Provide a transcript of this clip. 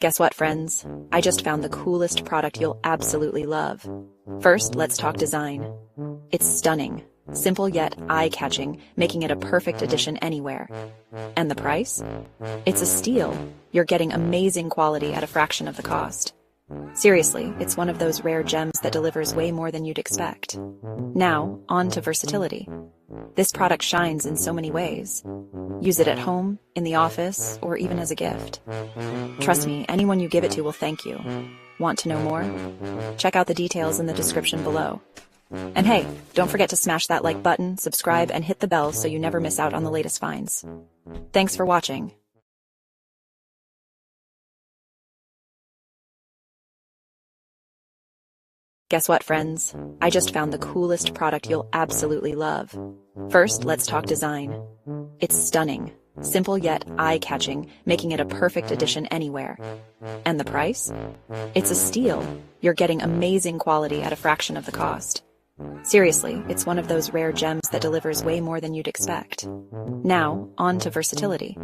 Guess what, friends? I just found the coolest product you'll absolutely love. First, let's talk design. It's stunning, simple yet eye-catching, making it a perfect addition anywhere. And the price? It's a steal. You're getting amazing quality at a fraction of the cost. Seriously, it's one of those rare gems that delivers way more than you'd expect. Now, on to versatility. This product shines in so many ways. Use it at home, in the office, or even as a gift. Trust me, anyone you give it to will thank you. Want to know more? Check out the details in the description below. And hey, don't forget to smash that like button, subscribe, and hit the bell so you never miss out on the latest finds. Thanks for watching. Guess what, friends? I just found the coolest product you'll absolutely love. First, let's talk design. It's stunning, simple yet eye-catching, making it a perfect addition anywhere. And the price? It's a steal. You're getting amazing quality at a fraction of the cost. Seriously, it's one of those rare gems that delivers way more than you'd expect. Now, on to versatility.